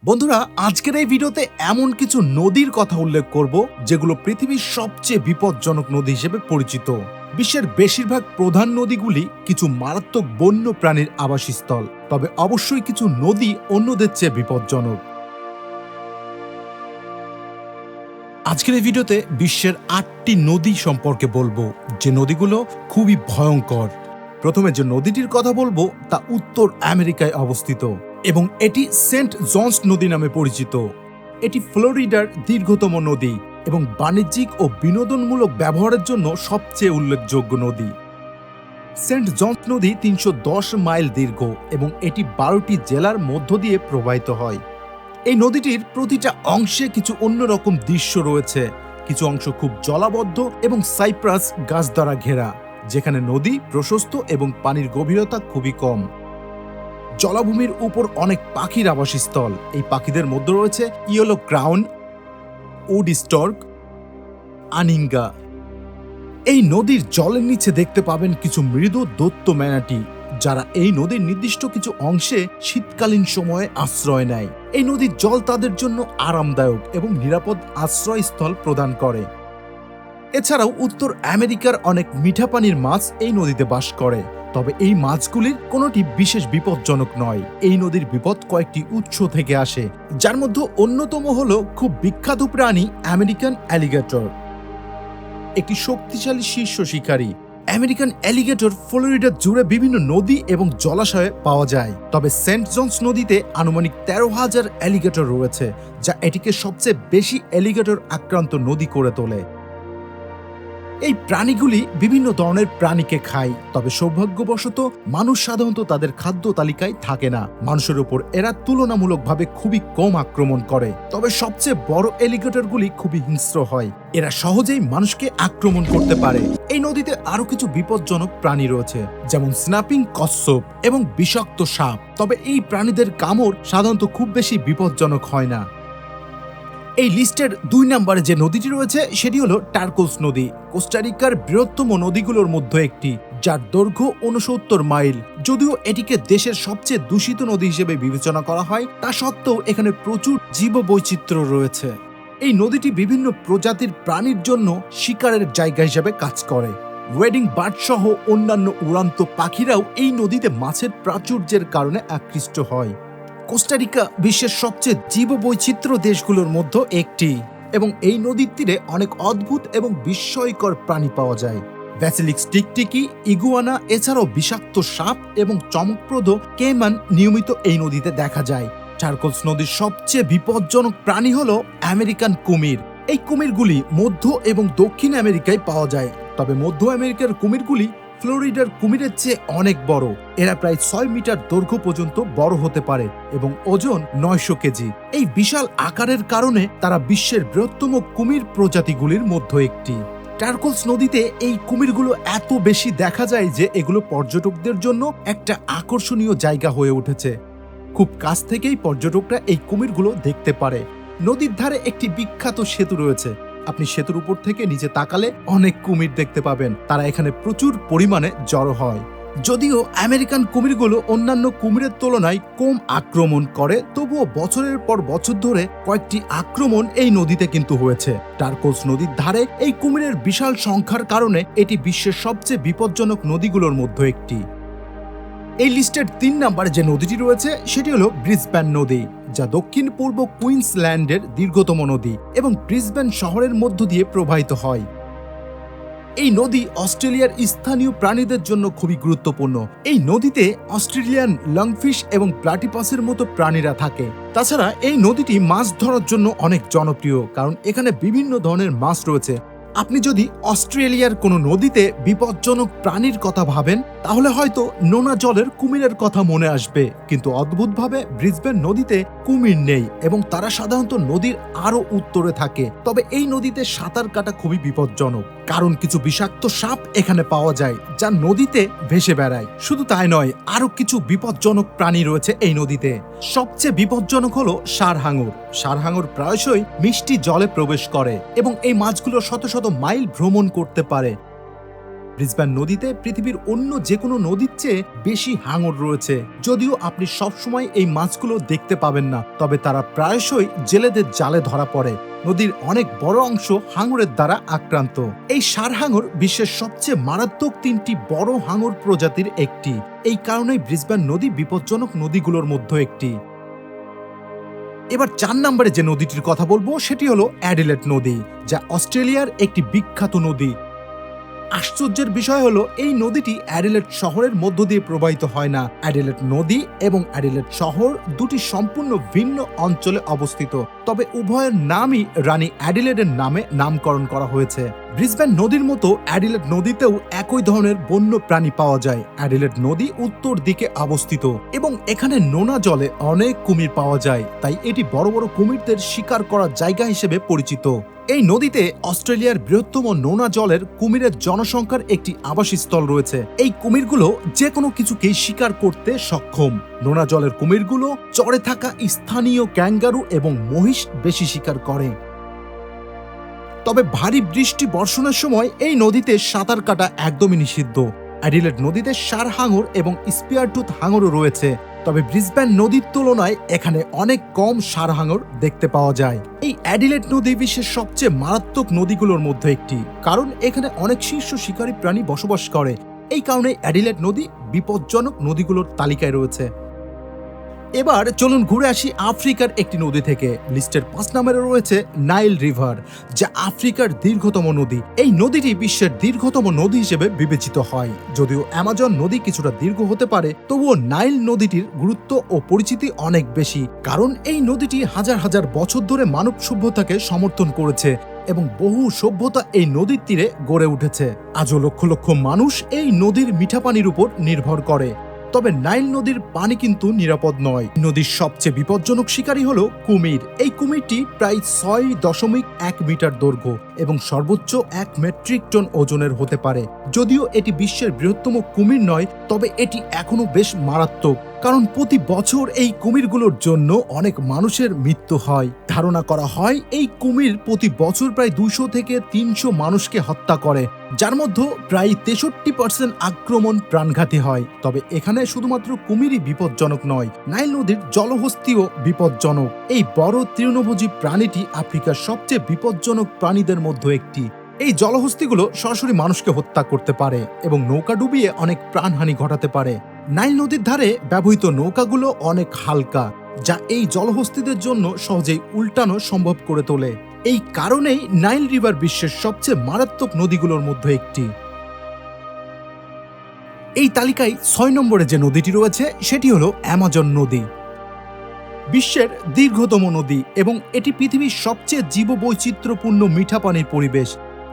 বন্ধুরা, আজকের এই ভিডিওতে এমন কিছু নদীর কথা উল্লেখ করব যেগুলো পৃথিবীর সবচেয়ে বিপজ্জনক নদী হিসেবে পরিচিত। বিশ্বের বেশিরভাগ প্রধান নদীগুলি কিছু মারাত্মক বন্য প্রাণীর আবাসস্থল, তবে অবশ্যই কিছু নদী অন্যদের চেয়ে বিপজ্জনক। আজকের এই ভিডিওতে বিশ্বের ৮টি নদী সম্পর্কে বলবো, যে নদীগুলো খুবই ভয়ঙ্কর। প্রথমে যে নদীটির কথা বলবো তা উত্তর আমেরিকায় অবস্থিত এবং এটি সেন্ট জনস নদী নামে পরিচিত। এটি ফ্লোরিডার দীর্ঘতম নদী এবং বাণিজ্যিক ও বিনোদনমূলক ব্যবহারের জন্য সবচেয়ে উল্লেখযোগ্য নদী। সেন্ট জনস নদী ৩১০ মাইল দীর্ঘ এবং এটি ১২টি জেলার মধ্য দিয়ে প্রবাহিত হয়। এই নদীটির প্রতিটা অংশে কিছু অন্যরকম দৃশ্য রয়েছে। কিছু অংশ খুব জলাবদ্ধ এবং সাইপ্রাস গাছ দ্বারা ঘেরা, যেখানে নদী প্রশস্ত এবং পানির গভীরতা খুবই কম। জলাভূমির উপর অনেক পাখির আবাসস্থল। এই পাখিদের মধ্যে রয়েছে ইয়েলো ক্রাউন, উড স্টর্ক, আনিঙ্গা। এই নদীর জলের নিচে দেখতে পাবেন কিছু মৃদু দৈত্য ম্যানাটি, যারা এই নদীর নির্দিষ্ট কিছু অংশে শীতকালীন সময়ে আশ্রয় নেয়। এই নদীর জল তাদের জন্য আরামদায়ক এবং নিরাপদ আশ্রয়স্থল প্রদান করে। এছাড়াও উত্তর আমেরিকার অনেক মিঠা পানির মাছ এই নদীতে বাস করে, তবে এই মাছগুলির কোনোটি বিশেষ বিপজ্জনক নয়। এই নদীর বিপদ কয়েকটি উৎস থেকে আসে, যার মধ্যে অন্যতম হল খুব বিখ্যাত প্রাণী আমেরিকান অ্যালিগেটর, একটি শক্তিশালী শীর্ষ শিকারী। আমেরিকান অ্যালিগেটর ফ্লোরিডা জুড়ে বিভিন্ন নদী এবং জলাশয়ে পাওয়া যায়, তবে সেন্ট জনস নদীতে আনুমানিক ১৩,০০০ অ্যালিগেটর রয়েছে, যা এটিকে সবচেয়ে বেশি অ্যালিগেটর আক্রান্ত নদী করে তোলে। এই প্রাণীগুলি বিভিন্ন ধরনের প্রাণীকে খায়, তবে সৌভাগ্যবশত মানুষ সাধারণত তাদের খাদ্য তালিকায় থাকে না। মানুষের উপর এরা তুলনামূলকভাবে খুবই কম আক্রমণ করে, তবে সবচেয়ে বড় অ্যালিগেটরগুলি খুবই হিংস্র হয়। এরা সহজেই মানুষকে আক্রমণ করতে পারে। এই নদীতে আরো কিছু বিপজ্জনক প্রাণী রয়েছে, যেমন স্ন্যাপিং কচ্ছপ এবং বিষাক্ত সাপ, তবে এই প্রাণীদের কামড় সাধারণত খুব বেশি বিপজ্জনক হয় না। এই লিস্টের ২ নম্বরে যে নদীটি রয়েছে সেটি হলো টার্কোস নদী, কোস্টারিকার বৃহত্তম নদীগুলোর মধ্যে একটি, যার দৈর্ঘ্য ৬৯ মাইল। যদিও এটিকে দেশের সবচেয়ে দূষিত নদী হিসেবে বিবেচনা করা হয়, তা সত্ত্বেও এখানে প্রচুর জীববৈচিত্র্য রয়েছে। এই নদীটি বিভিন্ন প্রজাতির প্রাণীর জন্য শিকারের জায়গা হিসেবে কাজ করে। ওয়েডিং বার্ড সহ অন্যান্য উড়ান্ত পাখিরাও এই নদীতে মাছের প্রাচুর্যের কারণে আকৃষ্ট হয়। কোস্টারিকা বিশ্বের সবচেয়ে জীববৈচিত্র্য দেশগুলোর মধ্যে একটি এবং এই নদীর তীরে অনেক অদ্ভুত এবং বিস্ময়কর প্রাণী পাওয়া যায়। ব্যাসিলিক্স টিকটিকি, ইগুয়ানা, এছাড়াও বিষাক্ত সাপ এবং চমকপ্রদ কেমান নিয়মিত এই নদীতে দেখা যায়। টার্কোস নদীর সবচেয়ে বিপজ্জনক প্রাণী হলো আমেরিকান কুমির। এই কুমিরগুলি মধ্য এবং দক্ষিণ আমেরিকায় পাওয়া যায়, তবে মধ্য আমেরিকার কুমিরগুলি ফ্লোরিডার কুমিরের চেয়ে অনেক বড়। এরা প্রায় ৬ মিটার দৈর্ঘ্য পর্যন্ত বড় হতে পারে এবং ওজন ৯০০ কেজি। এই বিশাল আকারের কারণে তারা বিশ্বের বৃহত্তম কুমির প্রজাতিগুলির মধ্যে একটি। টার্কোস নদীতে এই কুমিরগুলো এত বেশি দেখা যায় যে এগুলো পর্যটকদের জন্য একটা আকর্ষণীয় জায়গা হয়ে উঠেছে। খুব কাছ থেকেই পর্যটকরা এই কুমিরগুলো দেখতে পারে। নদীর ধারে একটি বিখ্যাত সেতু রয়েছে। আপনি সেতুর উপর থেকে নিচে তাকালে অনেক কুমির দেখতে পাবেন। তারা এখানে প্রচুর পরিমাণে জড়ো হয়। যদিও আমেরিকান কুমিরগুলো অন্যান্য কুমিরের তুলনায় কম আক্রমণ করে, তবুও বছরের পর বছর ধরে কয়েকটি আক্রমণ এই নদীতে কিন্তু হয়েছে। টার্কোস নদীর ধারে এই কুমিরের বিশাল সংখ্যার কারণে এটি বিশ্বের সবচেয়ে বিপজ্জনক নদীগুলোর মধ্যে একটি। এই লিস্টের ৩ নম্বরে যে নদীটি রয়েছে সেটি হলো ব্রিসবেন নদী, যা দক্ষিণ পূর্ব কুইন্সল্যান্ডের দীর্ঘতম নদী এবং ব্রিসবেন শহরের মধ্য দিয়ে প্রবাহিত হয়। এই নদী অস্ট্রেলিয়ার স্থানীয় প্রাণীদের জন্য খুবই গুরুত্বপূর্ণ। এই নদীতে অস্ট্রেলিয়ান লংফিশ এবং প্লাটিপাসের মতো প্রাণীরা থাকে। তাছাড়া এই নদীটি মাছ ধরার জন্য অনেক জনপ্রিয়, কারণ এখানে বিভিন্ন ধরনের মাছ রয়েছে। আপনি যদি অস্ট্রেলিয়ার কোনো নদীতে বিপজ্জনক প্রাণীর কথা ভাবেন, তাহলে হয়তো নোনা জলের কুমিরের কথা মনে আসবে, কিন্তু অদ্ভুতভাবে ব্রিসবেন নদীতে কুমির নেই এবং তারা সাধারণত নদীর আরো উত্তরে থাকে। তবে এই নদীতে সাঁতার কাটা খুবই বিপজ্জনক, কারণ কিছু বিষাক্ত সাপ এখানে পাওয়া যায় যা নদীতে ভেসে বেড়ায়। শুধু তাই নয়, আরো কিছু বিপজ্জনক প্রাণী রয়েছে এই নদীতে। সবচেয়ে বিপজ্জনক হলো ষাঁড়হাঙর। ষাঁড়হাঙর প্রায়শই মিষ্টি জলে প্রবেশ করে এবং এই মাছগুলো শত শত মাইল ভ্রমণ করতে পারে। ব্রিসবেন নদীতে পৃথিবীর অন্য যে কোনো নদীর চেয়ে বেশি হাঙর রয়েছে। যদিও আপনি সবসময় এই মাছগুলো দেখতে পাবেন না, তবে তারা প্রায়শই জেলেদের জালে ধরা পড়ে। নদীর অনেক বড় অংশ হাঙরের দ্বারা আক্রান্ত। এই ষাঁড় হাঙর বিশ্বের সবচেয়ে মারাত্মক 3টি বড় হাঙর প্রজাতির একটি। এই কারণেই ব্রিসবেন নদী বিপজ্জনক নদীগুলোর মধ্যে একটি। এবার 4 নম্বরে যে নদীটির কথা বলবো সেটি হলো অ্যাডিলেড নদী, যা অস্ট্রেলিয়ার একটি বিখ্যাত নদী। আশ্চর্যের বিষয় হলো এই নদীটি অ্যাডিলেড শহরের মধ্য দিয়ে প্রবাহিত হয় না। অ্যাডিলেড নদী এবং অ্যাডিলেড শহর দুটি সম্পূর্ণ ভিন্ন অঞ্চলে অবস্থিত, তবে উভয়ের নামই রানী অ্যাডিলেডের নামে নামকরণ করা হয়েছে। ব্রিসবেন নদীর মতো অ্যাডিলেড নদীতেও একই ধরনের বন্য প্রাণী পাওয়া যায়। অ্যাডিলেড নদী উত্তর দিকে অবস্থিত এবং এখানে নোনা জলে অনেক কুমির পাওয়া যায়, তাই এটি বড় বড় কুমিরদের শিকার করার জায়গা হিসেবে পরিচিত। এই নদীতে অস্ট্রেলিয়ার বৃহত্তম নোনা জলের কুমিরের জনসংখ্যার একটি আবাসস্থল রয়েছে। এই কুমিরগুলো যে কোনো কিছুকেই শিকার করতে সক্ষম। নোনা জলের কুমিরগুলো চরে থাকা স্থানীয় ক্যাঙ্গারু এবং মহিষ বেশি শিকার করে। তবে ভারী বৃষ্টি বর্ষণের সময় এই নদীতে সাঁতার কাটা একদমই নিষিদ্ধ। অ্যাডিলেড নদীতে ষাঁড় হাঙর এবং স্পিয়ারটুথ হাঙরও রয়েছে, তবে ব্রিসবেন নদীর তুলনায় এখানে অনেক কম ষাঁড় হাঙর দেখতে পাওয়া যায়। এই অ্যাডিলেড নদী বিশ্বের সবচেয়ে মারাত্মক নদীগুলোর মধ্যে একটি, কারণ এখানে অনেক শীর্ষ শিকারী প্রাণী বসবাস করে। এই কারণে অ্যাডিলেড নদী বিপজ্জনক নদীগুলোর তালিকায় রয়েছে। এবার চলুন ঘুরে আসি আফ্রিকার একটি নদী থেকে। লিস্টের 5 নম্বরে রয়েছে নাইল রিভার, যা আফ্রিকার দীর্ঘতম নদী। এই নদীটি বিশ্বের দীর্ঘতম নদী হিসেবে বিবেচিত হয়। যদিও অ্যামাজন নদী কিছুটা দীর্ঘ হতে পারে, তবুও নাইল নদীটির গুরুত্ব ও পরিচিতি অনেক বেশি, কারণ এই নদীটি হাজার হাজার বছর ধরে মানব সভ্যতাকে সমর্থন করেছে এবং বহু সভ্যতা এই নদীর তীরে গড়ে উঠেছে। আজও লক্ষ লক্ষ মানুষ এই নদীর মিঠা পানির উপর নির্ভর করে। তবে নাইল নদীর পানি কিন্তু নিরাপদ নয়। নদীর সবচেয়ে বিপজ্জনক শিকারী হলো কুমির। এই কুমিরটি প্রায় 6.1 মিটার দৈর্ঘ্য এবং সর্বোচ্চ 1 মেট্রিক টন ওজনের হতে পারে। যদিও এটি বিশ্বের বৃহত্তম কুমির নয়, তবে এটি এখনো বেশ মারাত্মক, কারণ প্রতি বছর এই কুমিরগুলোর জন্য অনেক মানুষের মৃত্যু হয়। ধারণা করা হয় এই কুমির প্রতি বছর প্রায় 200 থেকে 300 মানুষকে হত্যা করে, যার মধ্যে প্রায় 63% আক্রমণ প্রাণঘাতী হয়। তবে এখানে শুধুমাত্র কুমিরই বিপজ্জনক নয়, নাইল নদীর জলহস্তিও বিপজ্জনক। এই বড় তৃণভোজী প্রাণীটি আফ্রিকার সবচেয়ে বিপজ্জনক প্রাণীদের মধ্যে একটি। এই জলহস্তিগুলো সরাসরি মানুষকে হত্যা করতে পারে এবং নৌকা ডুবিয়ে অনেক প্রাণহানি ঘটাতে পারে। নাইল নদীর ধারে ব্যবহৃত নৌকাগুলো অনেক হালকা, যা এই জলহস্তিদের জন্য সহজেই উল্টানো সম্ভব করে তোলে। এই কারণেই নাইল রিভার বিশ্বের সবচেয়ে মারাত্মক নদীগুলোর মধ্যে একটি। এই তালিকায় 6 নম্বরে যে নদীটি রয়েছে সেটি হলো অ্যামাজন নদী। বিশ্বের দীর্ঘতম নদী এবং এটি পৃথিবীর সবচেয়ে জীববৈচিত্র্যপূর্ণ মিঠা পানির পরিবেশ।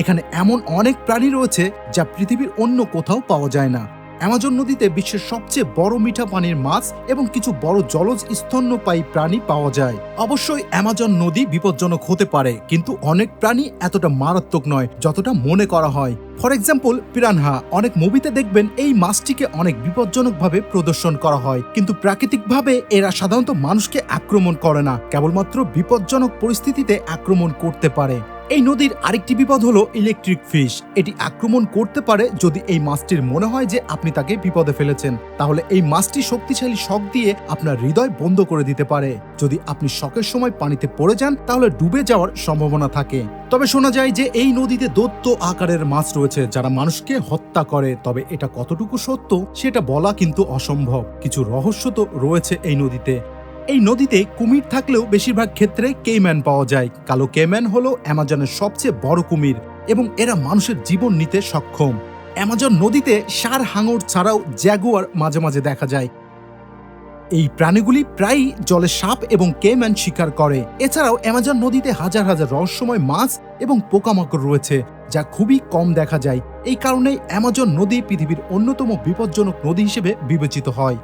এখানে এমন অনেক প্রাণী রয়েছে যা পৃথিবীর অন্য কোথাও পাওয়া যায় না। অ্যামাজন নদীতে বিশ্বের সবচেয়ে বড় মিঠা পানির মাছ এবং কিছু বড় জলজ স্তন্যপায়ী প্রাণী পাওয়া যায়। অবশ্যই অ্যামাজন নদী বিপজ্জনক হতে পারে, কিন্তু অনেক প্রাণী এতটা মারাত্মক নয় যতটা মনে করা হয়। For example, piranha. অনেক মুভিতে দেখবেন এই মাছটিকে অনেক বিপজ্জনকভাবে প্রদর্শন করা হয়, কিন্তু প্রাকৃতিকভাবে এরা সাধারণত মানুষকে আক্রমণ করে না, কেবলমাত্র বিপজ্জনক পরিস্থিতিতে আক্রমণ করতে পারে। এই নদীর আরেকটি বিপদ হলো ইলেকট্রিক ফিশ। এটি আক্রমণ করতে পারে যদি এই মাছটির মনে হয় যে আপনি তাকে বিপদে ফেলেছেন, তাহলে এই মাছটি শক্তিশালী শক দিয়ে আপনার হৃদয় বন্ধ করে দিতে পারে। যদি আপনি শকের সময় পানিতে পড়ে যান তাহলে ডুবে যাওয়ার সম্ভাবনা থাকে। তবে শোনা যায় যে এই নদীতে দৈত্য আকারের মাছ রয়েছে যারা মানুষকে হত্যা করে, তবে এটা কতটুকু সত্য সেটা বলা কিন্তু অসম্ভব। কিছু রহস্য তো রয়েছে এই নদীতে। এই নদীতে কুমির থাকলেও বেশিরভাগ ক্ষেত্রে কেইম্যান পাওয়া যায়। কালো কেইম্যান হলো অ্যামাজনের সবচেয়ে বড় কুমির এবং এরা মানুষের জীবন নিতে সক্ষম। অ্যামাজন নদীতে ষাঁড় হাঙর ছাড়াও জ্যাগুয়ার মাঝে মাঝে দেখা যায়। এই প্রাণীগুলি প্রায়ই জলে সাপ এবং কেইম্যান শিকার করে। এছাড়াও অ্যামাজন নদীতে হাজার হাজার রহস্যময় মাছ এবং পোকামাকড় রয়েছে, যা খুবই কম দেখা যায়। এই কারণেই অ্যামাজন নদী পৃথিবীর অন্যতম বিপজ্জনক নদী হিসেবে বিবেচিত হয়।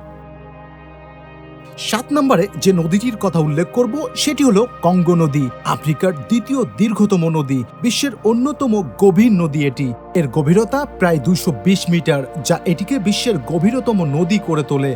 7 নম্বরে যে নদীটির কথা উল্লেখ করব সেটি হলো কঙ্গো নদী। আফ্রিকার দ্বিতীয় দীর্ঘতম নদী, বিশ্বের অন্যতম গভীর নদী এটি। এর গভীরতা প্রায় 220 মিটার, যা এটিকে বিশ্বের গভীরতম নদী করে তোলে।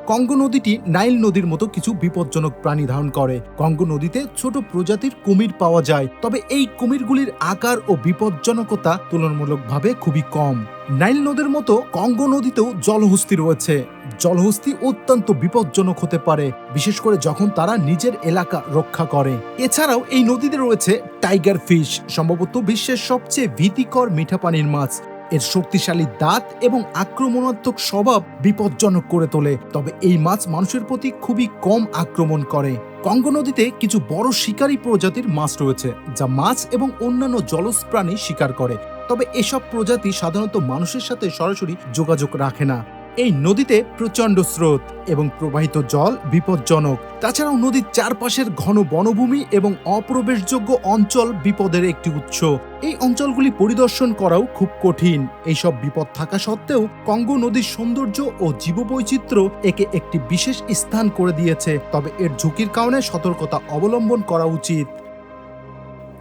কঙ্গো নদীটি নাইল নদীর মতো কিছু বিপজ্জনক প্রাণী ধারণ করে। কঙ্গো নদীতে ছোট প্রজাতির কুমির পাওয়া যায়, তবে এই কুমিরগুলির আকার ও বিপজ্জনকতা তুলনামূলকভাবে খুবই কম। নাইল নদীর মতো কঙ্গো নদীতেও জলহস্তী রয়েছে। জলহস্তী অত্যন্ত বিপজ্জনক হতে পারে, বিশেষ করে যখন তারা নিজের এলাকা রক্ষা করে। এছাড়াও এই নদীতে রয়েছে টাইগার ফিশ, সম্ভবত বিশ্বের সবচেয়ে ভীতিকর মিঠা পানির মাছ। এর শক্তিশালী দাঁত এবং আক্রমণাত্মক স্বভাব বিপজ্জনক করে তোলে, তবে এই মাছ মানুষের প্রতি খুবই কম আক্রমণ করে। কঙ্গো নদীতে কিছু বড় শিকারী প্রজাতির মাছ রয়েছে, যা মাছ এবং অন্যান্য জলজ প্রাণী শিকার করে, তবে এসব প্রজাতি সাধারণত মানুষের সাথে সরাসরি যোগাযোগ রাখে না। এই নদীতে প্রচণ্ড স্রোত এবং প্রবাহিত জল বিপজ্জনক। তাছাড়াও নদীর চারপাশের ঘন বনভূমি এবং অপ্রবেশযোগ্য অঞ্চল বিপদের একটি উৎস। এই অঞ্চলগুলি পরিদর্শন করাও খুব কঠিন। এইসব বিপদ থাকা সত্ত্বেও কঙ্গো নদীর সৌন্দর্য ও জীববৈচিত্র্য একে একটি বিশেষ স্থান করে দিয়েছে, তবে এর ঝুঁকির কারণে সতর্কতা অবলম্বন করা উচিত।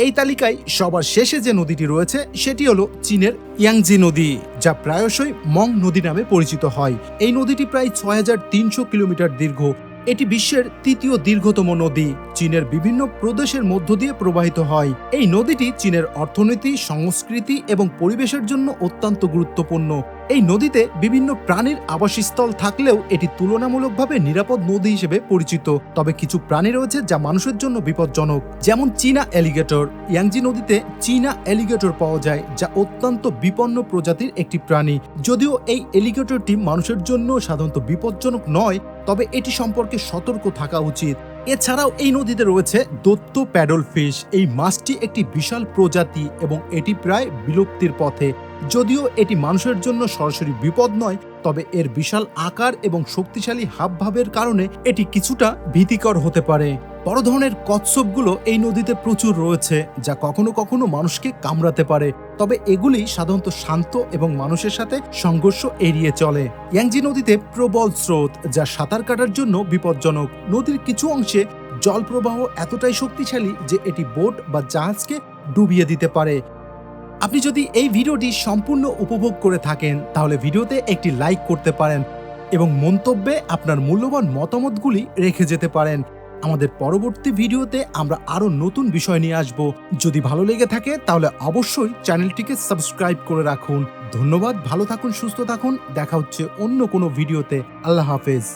এই তালিকায় সবার শেষে যে নদীটি রয়েছে সেটি হলো চীনের ইয়াংজি নদী, যা প্রায়শই মং নদী নামে পরিচিত হয়। এই নদীটি প্রায় ৬৩০০ কিলোমিটার দীর্ঘ। এটি বিশ্বের তৃতীয় দীর্ঘতম নদী। চীনের বিভিন্ন প্রদেশের মধ্য দিয়ে প্রবাহিত হয়। এই নদীটি চীনের অর্থনীতি, সংস্কৃতি এবং পরিবেশের জন্য অত্যন্ত গুরুত্বপূর্ণ। এই নদীতে বিভিন্ন প্রাণীর আবাসস্থল থাকলেও এটি তুলনামূলকভাবে নিরাপদ নদী হিসেবে পরিচিত। তবে কিছু প্রাণী রয়েছে যা মানুষের জন্য বিপজ্জনক, যেমন চীনা অ্যালিগেটর। ইয়াংজি নদীতে চীনা অ্যালিগেটর পাওয়া যায়, যা অত্যন্ত বিপন্ন প্রজাতির একটি প্রাণী। যদিও এই অ্যালিগেটরটি মানুষের জন্য সাধারণত বিপজ্জনক নয়, তবে এটি সম্পর্কে সতর্ক থাকা উচিত। এছাড়াও এই নদীতে রয়েছে দৈত্য প্যাডল ফিশ। এই মাছটি একটি বিশাল প্রজাতি এবং এটি প্রায় বিলুপ্তির পথে। যদিও এটি মানুষের জন্য সরাসরি বিপদ নয়, তবে এর বিশাল আকার এবং শক্তিশালী হাবভাবের কারণে এটি কিছুটা ভীতিকর হতে পারে। বড় ধরনের কচ্ছপগুলো এই নদীতে প্রচুর রয়েছে, যা কখনো কখনো মানুষকে কামড়াতে পারে, তবে এগুলি সাধারণত শান্ত এবং মানুষের সাথে সংঘর্ষ এড়িয়ে চলে। ইয়াংজি নদীতে প্রবল স্রোত, যা সাঁতার কাটার জন্য বিপজ্জনক। নদীর কিছু অংশে জল প্রবাহ এতটাই শক্তিশালী যে এটি বোট বা জাহাজকে ডুবিয়ে দিতে পারে। আপনি যদি এই ভিডিওটি সম্পূর্ণ উপভোগ করে থাকেন, তাহলে ভিডিওতে একটি লাইক করতে পারেন এবং মন্তব্যে আপনার মূল্যবান মতামতগুলি রেখে যেতে পারেন। আমাদের পরবর্তী ভিডিওতে আমরা আরো নতুন বিষয় নিয়ে আসব। যদি ভালো লেগে থাকে তাহলে অবশ্যই চ্যানেলটিকে সাবস্ক্রাইব করে রাখুন। ধন্যবাদ, ভালো থাকুন, সুস্থ থাকুন। দেখা হচ্ছে অন্য কোনো ভিডিওতে। আল্লাহ হাফেজ।